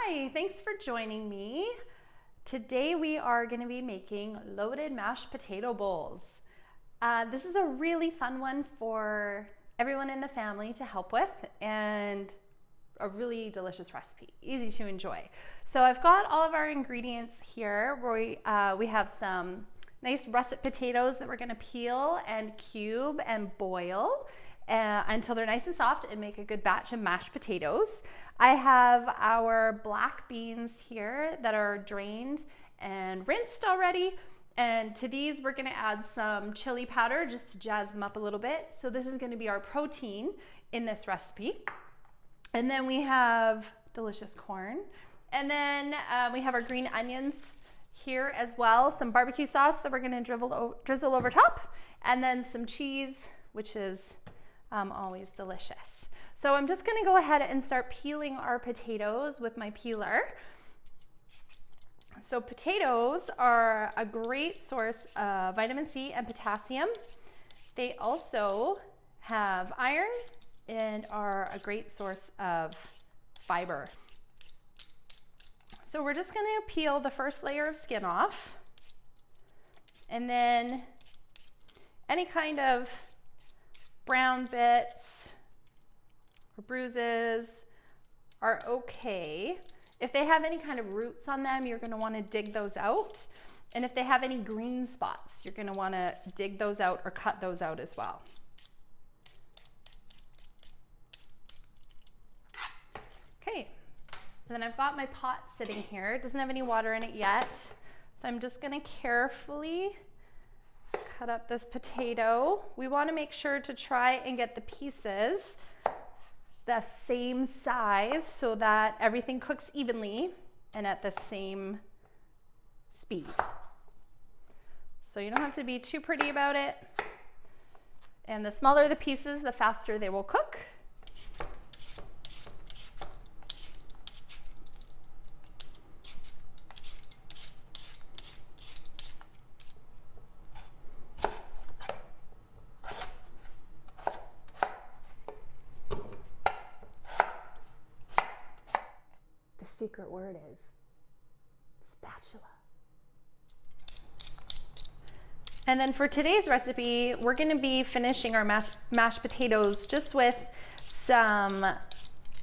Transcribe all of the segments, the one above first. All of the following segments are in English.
Hi, thanks for joining me. Today we are going to be making loaded mashed potato bowls. This is a really fun one for everyone in the family to help with and a really delicious recipe, easy to enjoy. So I've got all of our ingredients here. We have some nice russet potatoes that we're going to peel and cube and boil until they're nice and soft and make a good batch of mashed potatoes. I have our black beans here that are drained and rinsed already. And to these, we're gonna add some chili powder just to jazz them up a little bit. So this is gonna be our protein in this recipe. And then we have delicious corn. And then we have our green onions here as well, some barbecue sauce that we're gonna drizzle over top, and then some cheese, which is always delicious. So I'm just gonna go ahead and start peeling our potatoes with my peeler. So potatoes are a great source of vitamin C and potassium. They also have iron and are a great source of fiber. So we're just gonna peel the first layer of skin off, and then any kind of brown bits or bruises are okay. If they have any kind of roots on them, you're gonna wanna dig those out. And if they have any green spots, you're gonna wanna dig those out or cut those out as well. Okay, then I've got my pot sitting here. It doesn't have any water in it yet. So I'm just gonna carefully cut up this potato. We wanna make sure to try and get the pieces the same size so that everything cooks evenly and at the same speed. So you don't have to be too pretty about it. And the smaller the pieces, the faster they will cook. Secret word is spatula. And then for today's recipe, we're going to be finishing our mashed potatoes just with some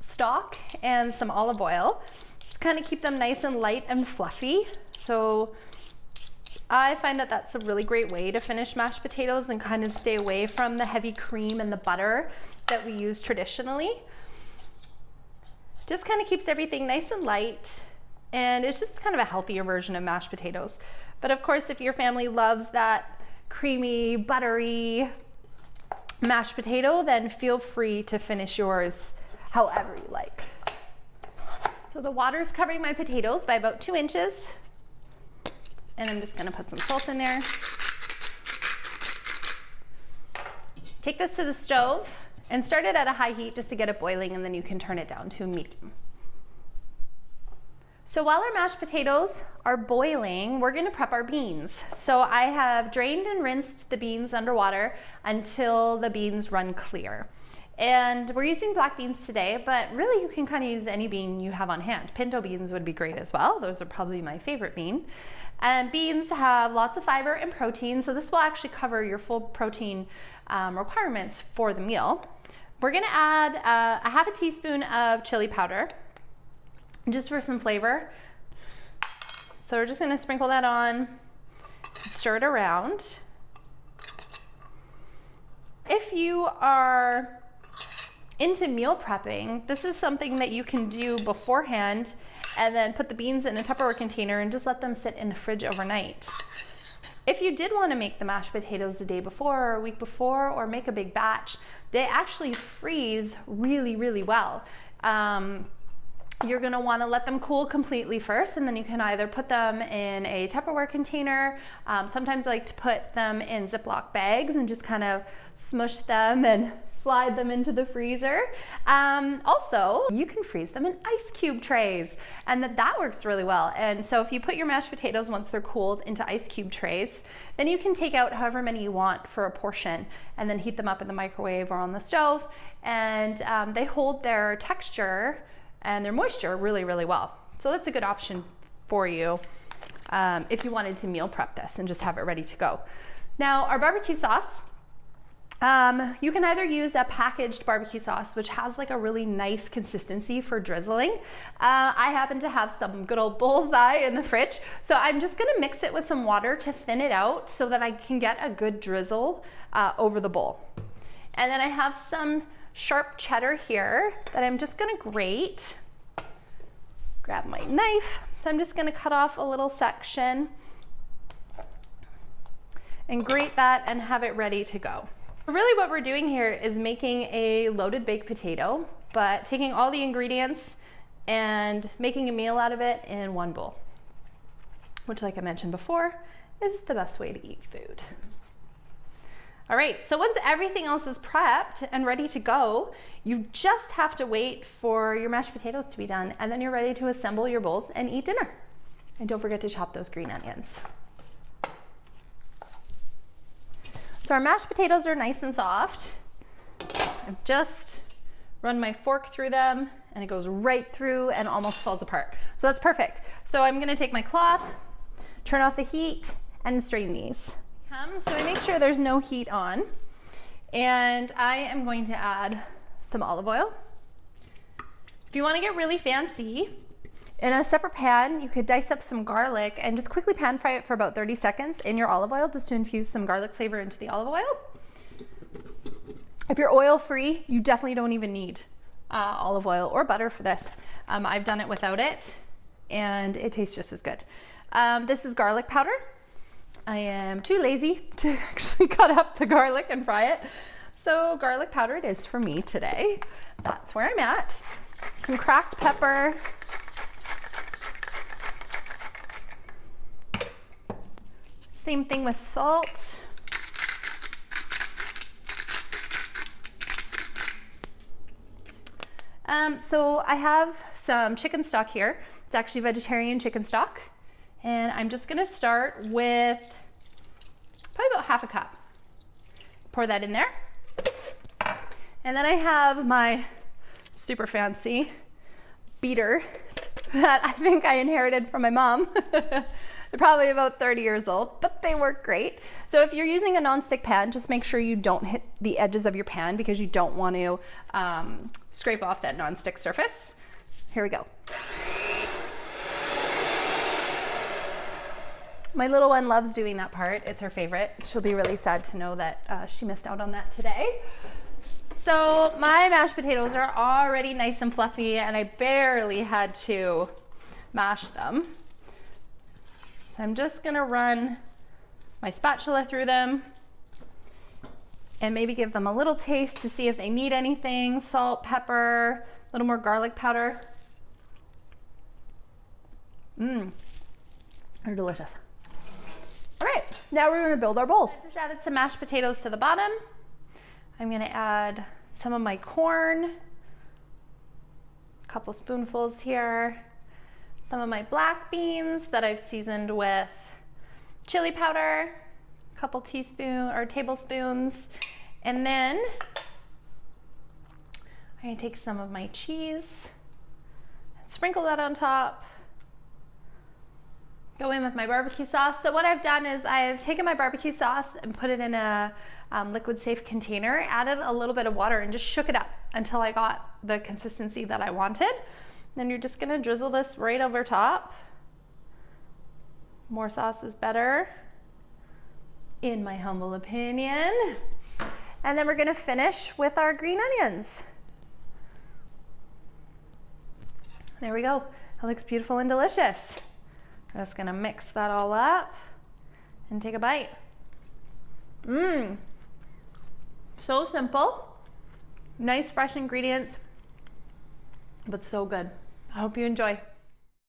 stock and some olive oil. Just kind of keep them nice and light and fluffy. So I find that that's a really great way to finish mashed potatoes and kind of stay away from the heavy cream and the butter that we use traditionally. Just kind of keeps everything nice and light, and it's just kind of a healthier version of mashed potatoes. But of course, if your family loves that creamy, buttery mashed potato, then feel free to finish yours however you like. So the water is covering my potatoes by about 2 inches, and I'm just gonna put some salt in there. Take this to the stove and start it at a high heat just to get it boiling, and then you can turn it down to a medium. So while our mashed potatoes are boiling, we're gonna prep our beans. So I have drained and rinsed the beans underwater until the beans run clear. And we're using black beans today, but really you can kind of use any bean you have on hand. Pinto beans would be great as well. Those are probably my favorite bean. And beans have lots of fiber and protein, so this will actually cover your full protein requirements for the meal. We're gonna add a half a teaspoon of chili powder, just for some flavor. So we're just gonna sprinkle that on, stir it around. If you are into meal prepping, this is something that you can do beforehand and then put the beans in a Tupperware container and just let them sit in the fridge overnight. If you did want to make the mashed potatoes the day before or a week before, or make a big batch, they actually freeze really, really well. You're gonna wanna let them cool completely first, and then you can either put them in a Tupperware container. Sometimes I like to put them in Ziploc bags and just kind of smush them and slide them into the freezer. Also, you can freeze them in ice cube trays, and that works really well. And so if you put your mashed potatoes, once they're cooled, into ice cube trays, then you can take out however many you want for a portion and then heat them up in the microwave or on the stove, and they hold their texture and their moisture really, really well. So that's a good option for you if you wanted to meal prep this and just have it ready to go. Now our barbecue sauce, you can either use a packaged barbecue sauce, which has like a really nice consistency for drizzling. I happen to have some good old Bullseye in the fridge, so I'm just gonna mix it with some water to thin it out so that I can get a good drizzle over the bowl. And then I have some sharp cheddar here that I'm just gonna grate. Grab my knife. So I'm just gonna cut off a little section and grate that and have it ready to go. Really what we're doing here is making a loaded baked potato, but taking all the ingredients and making a meal out of it in one bowl, which, like I mentioned before, is the best way to eat food. All right, so once everything else is prepped and ready to go, you just have to wait for your mashed potatoes to be done, and then you're ready to assemble your bowls and eat dinner. And don't forget to chop those green onions. So our mashed potatoes are nice and soft. I've just run my fork through them and it goes right through and almost falls apart. So that's perfect. So I'm gonna take my cloth, turn off the heat, and strain these. So I make sure there's no heat on, and I am going to add some olive oil. If you want to get really fancy, in a separate pan, you could dice up some garlic and just quickly pan fry it for about 30 seconds in your olive oil, just to infuse some garlic flavor into the olive oil. If you're oil free, you definitely don't even need olive oil or butter for this. I've done it without it, and it tastes just as good. This is garlic powder. I am too lazy to actually cut up the garlic and fry it. So garlic powder it is for me today. That's where I'm at. Some cracked pepper. Same thing with salt. So I have some chicken stock here. It's actually vegetarian chicken stock. And I'm just gonna start with probably about half a cup. Pour that in there. And then I have my super fancy beater that I think I inherited from my mom. They're probably about 30 years old, but they work great. So if you're using a nonstick pan, just make sure you don't hit the edges of your pan because you don't want to scrape off that nonstick surface. Here we go. My little one loves doing that part. It's her favorite. She'll be really sad to know that she missed out on that today. So my mashed potatoes are already nice and fluffy, and I barely had to mash them. So I'm just gonna run my spatula through them and maybe give them a little taste to see if they need anything. Salt, pepper, a little more garlic powder. They're delicious. All right, now we're gonna build our bowls. I just added some mashed potatoes to the bottom. I'm gonna add some of my corn, a couple spoonfuls here, some of my black beans that I've seasoned with chili powder, a couple tablespoons, and then I'm gonna take some of my cheese and sprinkle that on top. Go in with my barbecue sauce. So what I've done is I've taken my barbecue sauce and put it in a liquid safe container, added a little bit of water and just shook it up until I got the consistency that I wanted. Then you're just gonna drizzle this right over top. More sauce is better, in my humble opinion. And then we're gonna finish with our green onions. There we go. That looks beautiful and delicious. I'm just gonna mix that all up and take a bite. So simple, nice fresh ingredients, but so good. I hope you enjoy.